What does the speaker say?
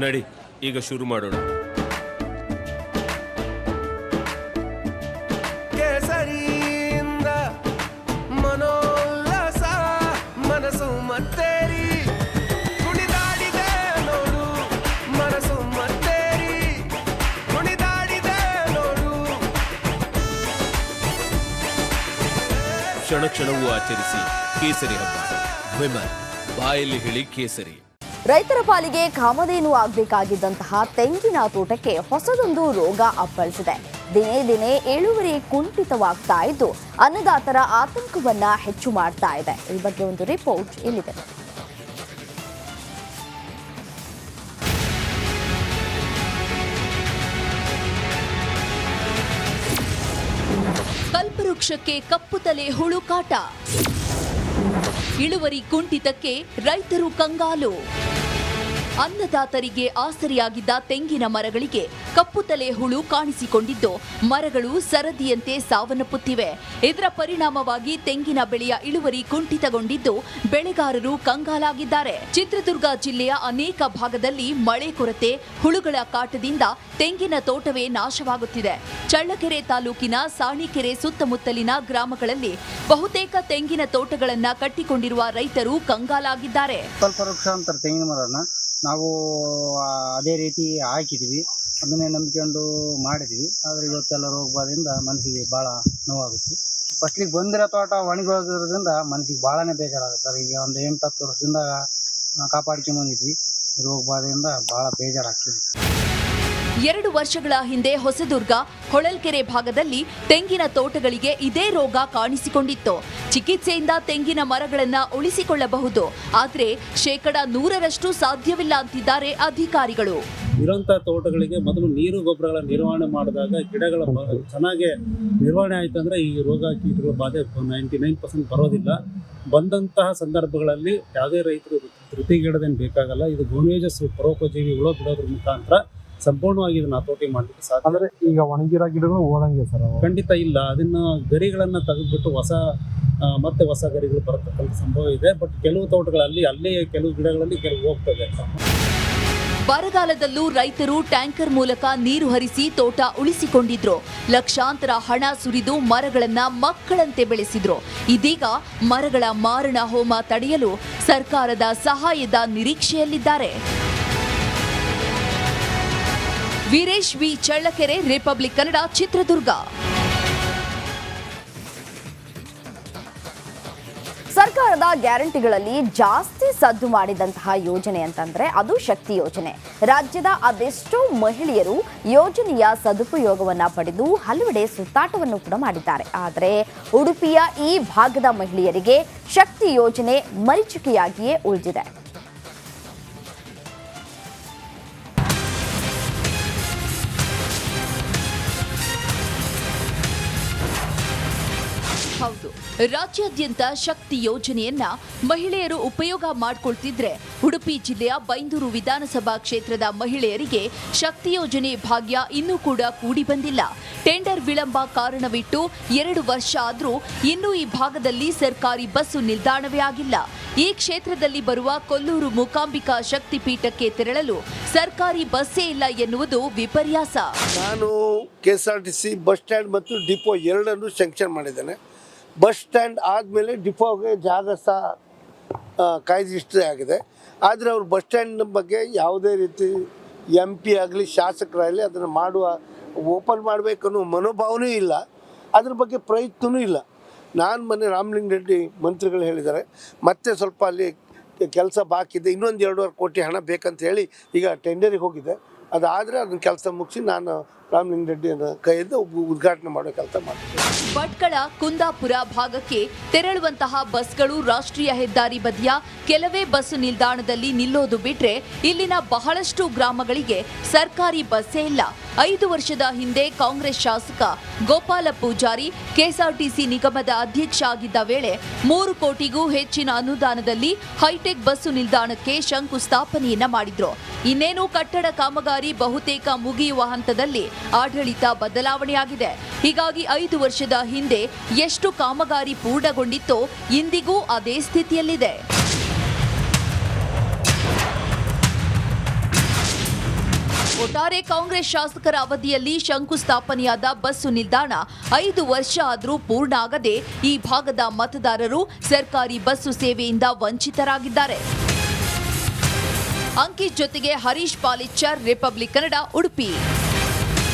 ನಡಿ, ಈಗ ಶುರು ಮಾಡೋಣ. ಕೇಸರಿಯಿಂದ ಮನೋಲ್ಲಾಸ ಮನಸ್ಸು ಮತ್ತೇರಿ ಕುಣಿದಾಡಿದೆ ನೋಡು, ಮನಸ್ಸು ಮತ್ತೇರಿ ಕುಣಿದಾಡಿದೆ ನೋಡು. ಕ್ಷಣ ಕ್ಷಣವೂ ಆಚರಿಸಿ ಕೇಸರಿ ಹಬ್ಬ. ವಿಮಲ್, ಬಾಯಲ್ಲಿ ಹೇಳಿ ಕೇಸರಿ. ರೈತರ ಪಾಲಿಗೆ ಕಾಮಧೇನು ಆಗಬೇಕಾಗಿದ್ದಂತಹ ತೆಂಗಿನ ತೋಟಕ್ಕೆ ಹೊಸದೊಂದು ರೋಗ ಅಪ್ಪಳಿಸಿದೆ. ದಿನೇ ದಿನೇ ಇಳುವರಿ ಕುಂಠಿತವಾಗ್ತಾ ಇದ್ದು ಅನ್ನದಾತರ ಆತಂಕವನ್ನ ಹೆಚ್ಚು ಮಾಡ್ತಾ ಇದೆ. ಈ ಬಗ್ಗೆ ಒಂದು ರಿಪೋರ್ಟ್ ಇಲ್ಲಿದೆ. ಕಲ್ಪವೃಕ್ಷಕ್ಕೆ ಕಪ್ಪು ತಲೆ ಹುಳು ಕಾಟ, ಇಳುವರಿ ಕುಂಠಿತಕ್ಕೆ ರೈತರು ಕಂಗಾಲು. ಅನ್ನದಾತರಿಗೆ ಆಸರಿಯಾಗಿದ್ದ ತೆಂಗಿನ ಮರಗಳಿಗೆ ಕಪ್ಪು ತಲೆ ಹುಳು ಕಾಣಿಸಿಕೊಂಡಿದ್ದು ಮರಗಳು ಸರದಿಯಂತೆ ಸಾವನ್ನಪ್ಪುತ್ತಿವೆ. ಇದರ ಪರಿಣಾಮವಾಗಿ ತೆಂಗಿನ ಬೆಳೆಯ ಇಳುವರಿ ಕುಂಠಿತಗೊಂಡಿದ್ದು ಬೆಳೆಗಾರರು ಕಂಗಾಲಾಗಿದ್ದಾರೆ. ಚಿತ್ರದುರ್ಗ ಜಿಲ್ಲೆಯ ಅನೇಕ ಭಾಗದಲ್ಲಿ ಮಳೆ ಕೊರತೆ, ಹುಳುಗಳ ಕಾಟದಿಂದ ತೆಂಗಿನ ತೋಟವೇ ನಾಶವಾಗುತ್ತಿದೆ. ಚಳ್ಳಕೆರೆ ತಾಲೂಕಿನ ಸಾಣಿಕೆರೆ ಸುತ್ತಮುತ್ತಲಿನ ಗ್ರಾಮಗಳಲ್ಲಿ ಬಹುತೇಕ ತೆಂಗಿನ ತೋಟಗಳನ್ನ ಕಟ್ಟಿಕೊಂಡಿರುವ ರೈತರು ಕಂಗಾಲಾಗಿದ್ದಾರೆ. ನಾವು ಅದೇ ರೀತಿ ಹಾಕಿದ್ವಿ, ಅದನ್ನೇ ನಂಬಿಕೊಂಡು ಮಾಡಿದ್ವಿ. ಆದರೆ ಇವತ್ತೆಲ್ಲ ರೋಗ ಬಾಧೆಯಿಂದ ಮನಸ್ಸಿಗೆ ಭಾಳ ನೋವಾಗುತ್ತೆ. ಫಸ್ಟಿಗೆ ಬಂದಿರೋ ತೋಟ ಒಣಗೋಗಿರೋದ್ರಿಂದ ಮನಸ್ಸಿಗೆ ಭಾಳನೇ ಬೇಜಾರಾಗುತ್ತೆ. ಈಗ ಒಂದು 8-10 ವರ್ಷದಿಂದ ಕಾಪಾಡ್ಕೊಂಬಂದಿದ್ವಿ, ರೋಗ ಬಾಧೆಯಿಂದ ಭಾಳ ಬೇಜಾರಾಗ್ತದೆ. 2 ವರ್ಷಗಳ ಹಿಂದೆ ಹೊಸದುರ್ಗ, ಹೊಳಲ್ಕೆರೆ ಭಾಗದಲ್ಲಿ ತೆಂಗಿನ ತೋಟಗಳಿಗೆ ಇದೇ ರೋಗ ಕಾಣಿಸಿಕೊಂಡಿತ್ತು. ಚಿಕಿತ್ಸೆಯಿಂದ ತೆಂಗಿನ ಮರಗಳನ್ನು ಉಳಿಸಿಕೊಳ್ಳಬಹುದು, ಆದರೆ 100% ಸಾಧ್ಯವಿಲ್ಲ ಅಂತಿದ್ದಾರೆ ಅಧಿಕಾರಿಗಳು. ಇರೋಂಥ ತೋಟಗಳಿಗೆ ಮೊದಲು ನೀರು ಗೊಬ್ಬರಗಳ ನಿರ್ವಹಣೆ ಮಾಡಿದಾಗ ಗಿಡಗಳ ಚೆನ್ನಾಗಿ ನಿರ್ವಹಣೆ ಆಯಿತು ಅಂದರೆ ಈ ರೋಗ ಕೀಟಗಳ ಬಾಧೆ 99% ಬರೋದಿಲ್ಲ. ಬಂದಂತಹ ಸಂದರ್ಭಗಳಲ್ಲಿ ಯಾವುದೇ ರೈತರು ಧೃತಿಗೆಡದೇನು ಬೇಕಾಗಲ್ಲ. ಇದು ಗೋಮೇಜಸ್ ಪರೋಪಜೀವಿ ಹುಳ ಬಿಡೋದ್ರ ಮುಖಾಂತರ ಸಂಪೂರ್ಣವಾಗಿ ಇದನ್ನ ಹತೋಟಿ ಮಾಡಲಿಕ್ಕೆ ಸಾಧ್ಯ. ಅಂದರೆ ಈಗ ಒಣಗಿರೋ ಗಿಡಗಳು ಓದಂಗೆ ಸರ್? ಖಂಡಿತ ಇಲ್ಲ. ಅದನ್ನ ಗರಿಗಳನ್ನು ತೆಗೆದುಬಿಟ್ಟು ಮತ್ತೆ ಹೊಸ ಗರಿಗಳು ಬರತಕ್ಕಂಥ ಸಂಭವ ಇದೆ. ಬಟ್ ಕೆಲವು ತೋಟಗಳಲ್ಲಿ ಅಲ್ಲೇ ಕೆಲವು ಗಿಡಗಳಲ್ಲಿ ಕೆಲವು ಹೋಗ್ತದೆ. ಬರಗಾಲದಲ್ಲೂ ರೈತರು ಟ್ಯಾಂಕರ್ ಮೂಲಕ ನೀರು ಹರಿಸಿ ತೋಟ ಉಳಿಸಿಕೊಂಡಿದ್ರು. ಲಕ್ಷಾಂತರ ಹಣ ಸುರಿದು ಮರಗಳನ್ನ ಮಕ್ಕಳಂತೆ ಬೆಳೆಸಿದ್ರು. ಇದೀಗ ಮರಗಳ ಮಾರಣ ಹೋಮ ತಡೆಯಲು ಸರ್ಕಾರದ ಸಹಾಯದ ನಿರೀಕ್ಷೆಯಲ್ಲಿದ್ದಾರೆ. Veeresh V, Challakere, Republic Kannada, Chitradurga. ಸರ್ಕಾರದ ಗ್ಯಾರಂಟಿಗಳಲ್ಲಿ ಜಾಸ್ತಿ ಸದ್ದು ಮಾಡಿದಂತಹ ಯೋಜನೆ ಅಂತಂದ್ರೆ ಅದು ಶಕ್ತಿ ಯೋಜನೆ. ರಾಜ್ಯದ ಅದೆಷ್ಟೋ ಮಹಿಳೆಯರು ಯೋಜನೆಯ ಸದುಪಯೋಗವನ್ನ ಪಡೆದು ಹಲವೆಡೆ ಸುತ್ತಾಟವನ್ನು ಕೂಡ ಮಾಡಿದ್ದಾರೆ. ಆದರೆ ಉಡುಪಿಯ ಈ ಭಾಗದ ಮಹಿಳೆಯರಿಗೆ ಶಕ್ತಿ ಯೋಜನೆ ಮರೀಚಿಕೆಯಾಗಿಯೇ ಉಳಿದಿದೆ. ಹೌದು, ರಾಜ್ಯಾದ್ಯಂತ ಶಕ್ತಿ ಯೋಜನೆಯನ್ನ ಮಹಿಳೆಯರು ಉಪಯೋಗ ಮಾಡಿಕೊಳ್ತಿದ್ರೆ ಉಡುಪಿ ಜಿಲ್ಲೆಯ ಬೈಂದೂರು ವಿಧಾನಸಭಾ ಕ್ಷೇತ್ರದ ಮಹಿಳೆಯರಿಗೆ ಶಕ್ತಿ ಯೋಜನೆ ಭಾಗ್ಯ ಇನ್ನೂ ಕೂಡ ಕೂಡಿ ಬಂದಿಲ್ಲ. ಟೆಂಡರ್ ವಿಳಂಬ ಕಾರಣವಿಟ್ಟು 2 ವರ್ಷ ಆದ್ರೂ ಇನ್ನೂ ಈ ಭಾಗದಲ್ಲಿ ಸರ್ಕಾರಿ ಬಸ್ಸು ನಿಲ್ದಾಣವೇ ಆಗಿಲ್ಲ. ಈ ಕ್ಷೇತ್ರದಲ್ಲಿ ಬರುವ ಕೊಲ್ಲೂರು ಮೂಕಾಂಬಿಕಾ ಶಕ್ತಿ ಪೀಠಕ್ಕೆ ತೆರಳಲು ಸರ್ಕಾರಿ ಬಸ್ಸೇ ಇಲ್ಲ ಎನ್ನುವುದು ವಿಪರ್ಯಾಸ. ನಾನು KSRTC ಬಸ್ ಸ್ಟ್ಯಾಂಡ್ ಮತ್ತು ಡಿಪೋ ಎರಡನ್ನೂ ಸ್ಯಾಂಕ್ಷನ್ ಮಾಡಿದ್ದೇನೆ. ಬಸ್ ಸ್ಟ್ಯಾಂಡ್ ಆದಮೇಲೆ ಡಿಪೋಗೆ ಜಾಗ ಸಹ ಕಾಯ್ದಿರಿಸ್ಟೇ ಆಗಿದೆ. ಆದರೆ ಅವರು ಬಸ್ ಸ್ಟ್ಯಾಂಡ್ ಬಗ್ಗೆ ಯಾವುದೇ ರೀತಿ MP ಆಗಲಿ ಶಾಸಕರಾಗಲಿ ಅದನ್ನು ಓಪನ್ ಮಾಡಬೇಕನ್ನೋ ಮನೋಭಾವನೂ ಇಲ್ಲ, ಅದ್ರ ಬಗ್ಗೆ ಪ್ರಯತ್ನವೂ ಇಲ್ಲ. ನಾನು ಮೊನ್ನೆ ರಾಮಲಿಂಗ ರೆಡ್ಡಿ ಮಂತ್ರಿಗಳು ಹೇಳಿದ್ದಾರೆ, ಮತ್ತೆ ಸ್ವಲ್ಪ ಅಲ್ಲಿ ಕೆಲಸ ಬಾಕಿ ಇದೆ, ಇನ್ನೊಂದು 2.5 ಕೋಟಿ ಹಣ ಬೇಕಂತ ಹೇಳಿ ಈಗ ಟೆಂಡರಿಗೆ ಹೋಗಿದೆ. ಅದಾದರೆ ಅದನ್ನ ಕೆಲಸ ಮುಗಿಸಿ ನಾನು ರಾಮಲಿಂಗ ರೆಡ್ಡಿಯನ್ನು ಕೈಯಿಂದ ಉದ್ಘಾಟನೆ ಮಾಡೋ ಕೆಲಸ ಮಾಡ್ತೀನಿ. ಭಟ್ಕಳ, ಕುಂದಾಪುರ ಭಾಗಕ್ಕೆ ತೆರಳುವಂತಹ ಬಸ್ಗಳು ರಾಷ್ಟ್ರೀಯ ಹೆದ್ದಾರಿ ಬದಿಯ ಕೆಲವೇ ಬಸ್ ನಿಲ್ದಾಣದಲ್ಲಿ ನಿಲ್ಲೋದು ಬಿಟ್ರೆ ಇಲ್ಲಿನ ಬಹಳಷ್ಟು ಗ್ರಾಮಗಳಿಗೆ ಸರ್ಕಾರಿ ಬಸ್ಸೇ ಇಲ್ಲ. 5 ವರ್ಷದ ಹಿಂದೆ ಕಾಂಗ್ರೆಸ್ ಶಾಸಕ ಗೋಪಾಲ ಪೂಜಾರಿ KSRTC ನಿಗಮದ ಅಧ್ಯಕ್ಷ ಆಗಿದ್ದ ವೇಳೆ 3 ಕೋಟಿಗೂ ಹೆಚ್ಚಿನ ಅನುದಾನದಲ್ಲಿ ಹೈಟೆಕ್ ಬಸ್ಸು ನಿಲ್ದಾಣಕ್ಕೆ ಶಂಕುಸ್ಥಾಪನೆಯನ್ನ ಮಾಡಿದ್ರು. ಇನ್ನೇನು ಕಟ್ಟಡ ಕಾಮಗಾರಿ ಬಹುತೇಕ ಮುಗಿಯುವ ಹಂತದಲ್ಲಿ ಆಡಳಿತ ಬದಲಾವಣೆಯಾಗಿದೆ. ಹೀಗಾಗಿ 5 ವರ್ಷದ ಹಿಂದೆ ಎಷ್ಟು ಕಾಮಗಾರಿ ಪೂರ್ಣಗೊಂಡಿತ್ತೋ ಇಂದಿಗೂ ಅದೇ ಸ್ಥಿತಿಯಲ್ಲಿದೆ. ಒಟ್ಟಾರೆ ಕಾಂಗ್ರೆಸ್ ಶಾಸಕರ ಅವಧಿಯಲ್ಲಿ ಶಂಕುಸ್ಥಾಪನೆಯಾದ ಬಸ್ಸು ನಿಲ್ದಾಣ 5 ವರ್ಷ ಆದರೂ ಪೂರ್ಣ ಆಗದೆ ಈ ಭಾಗದ ಮತದಾರರು ಸರ್ಕಾರಿ ಬಸ್ಸು ಸೇವೆಯಿಂದ ವಂಚಿತರಾಗಿದ್ದಾರೆ. ಅಂಕಿತ್ ಜೊತೆಗೆ ಹರೀಶ್ ಪಾಲಿಚ್ಚರ್, ರಿಪಬ್ಲಿಕ್ ಕನ್ನಡ, ಉಡುಪಿ.